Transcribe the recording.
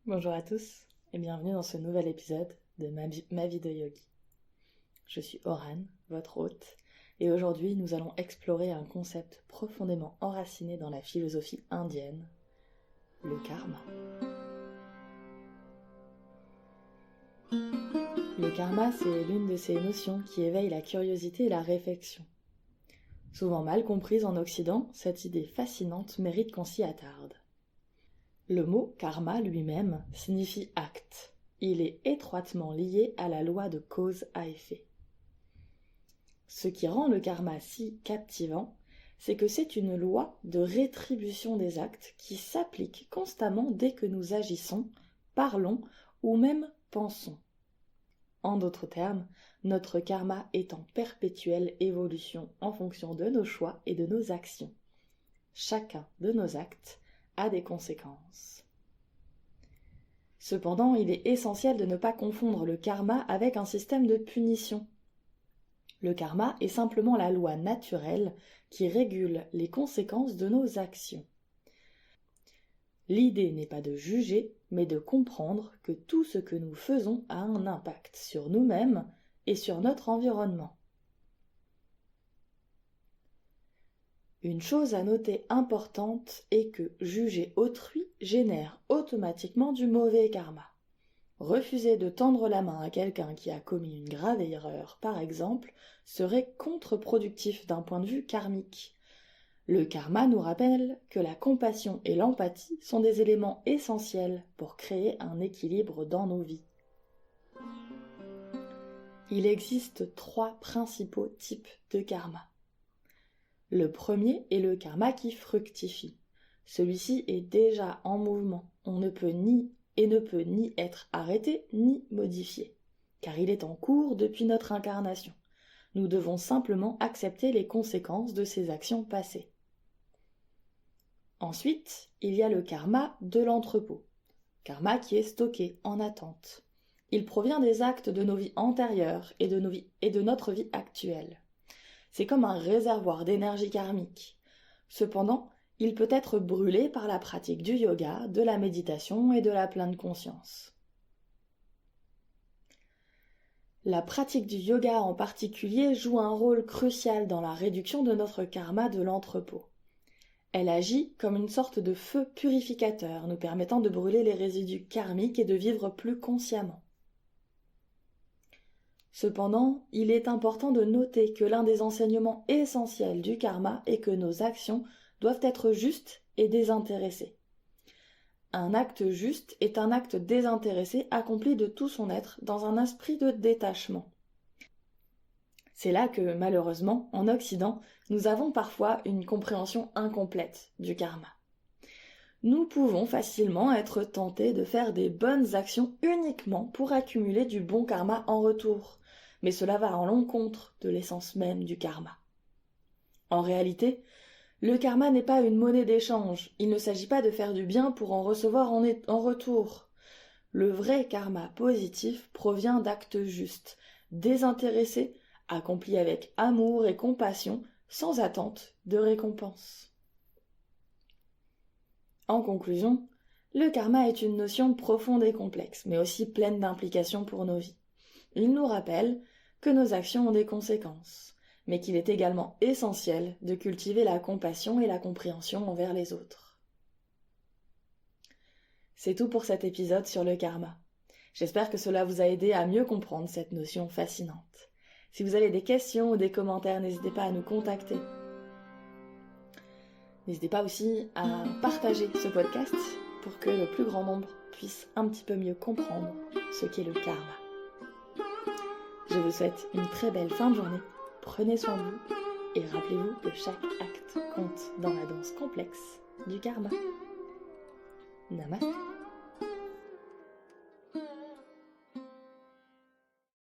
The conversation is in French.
Bonjour à tous et bienvenue dans ce nouvel épisode de ma vie de yogi. Je suis Oran, votre hôte, et aujourd'hui nous allons explorer un concept profondément enraciné dans la philosophie indienne, le karma. Le karma, c'est l'une de ces notions qui éveille la curiosité et la réflexion. Souvent mal comprise en Occident, cette idée fascinante mérite qu'on s'y attarde. Le mot karma lui-même signifie acte. Il est étroitement lié à la loi de cause à effet. Ce qui rend le karma si captivant, c'est que c'est une loi de rétribution des actes qui s'applique constamment dès que nous agissons, parlons ou même pensons. En d'autres termes, notre karma est en perpétuelle évolution en fonction de nos choix et de nos actions. Chacun de nos actes a des conséquences. Cependant, il est essentiel de ne pas confondre le karma avec un système de punition. Le karma est simplement la loi naturelle qui régule les conséquences de nos actions. L'idée n'est pas de juger, mais de comprendre que tout ce que nous faisons a un impact sur nous-mêmes et sur notre environnement. Une chose à noter importante est que juger autrui génère automatiquement du mauvais karma. Refuser de tendre la main à quelqu'un qui a commis une grave erreur, par exemple, serait contre-productif d'un point de vue karmique. Le karma nous rappelle que la compassion et l'empathie sont des éléments essentiels pour créer un équilibre dans nos vies. Il existe 3 principaux types de karma. Le premier est le karma qui fructifie. Celui-ci est déjà en mouvement. On ne peut ni être arrêté ni modifié, car il est en cours depuis notre incarnation. Nous devons simplement accepter les conséquences de ces actions passées. Ensuite, il y a le karma de l'entrepôt. Karma qui est stocké en attente. Il provient des actes de nos vies antérieures et de notre vie actuelle. C'est comme un réservoir d'énergie karmique. Cependant, il peut être brûlé par la pratique du yoga, de la méditation et de la pleine conscience. La pratique du yoga en particulier joue un rôle crucial dans la réduction de notre karma de l'entrepôt. Elle agit comme une sorte de feu purificateur, nous permettant de brûler les résidus karmiques et de vivre plus consciemment. Cependant, il est important de noter que l'un des enseignements essentiels du karma est que nos actions doivent être justes et désintéressées. Un acte juste est un acte désintéressé accompli de tout son être dans un esprit de détachement. C'est là que, malheureusement, en Occident, nous avons parfois une compréhension incomplète du karma. Nous pouvons facilement être tentés de faire des bonnes actions uniquement pour accumuler du bon karma en retour. Mais cela va à l'encontre de l'essence même du karma. En réalité, le karma n'est pas une monnaie d'échange. Il ne s'agit pas de faire du bien pour en recevoir en retour. Le vrai karma positif provient d'actes justes, désintéressés, accomplis avec amour et compassion, sans attente de récompense. En conclusion, le karma est une notion profonde et complexe, mais aussi pleine d'implications pour nos vies. Il nous rappelle que nos actions ont des conséquences, mais qu'il est également essentiel de cultiver la compassion et la compréhension envers les autres. C'est tout pour cet épisode sur le karma. J'espère que cela vous a aidé à mieux comprendre cette notion fascinante. Si vous avez des questions ou des commentaires, n'hésitez pas à nous contacter. N'hésitez pas aussi à partager ce podcast pour que le plus grand nombre puisse un petit peu mieux comprendre ce qu'est le karma. Je vous souhaite une très belle fin de journée, prenez soin de vous et rappelez-vous que chaque acte compte dans la danse complexe du karma. Namaste.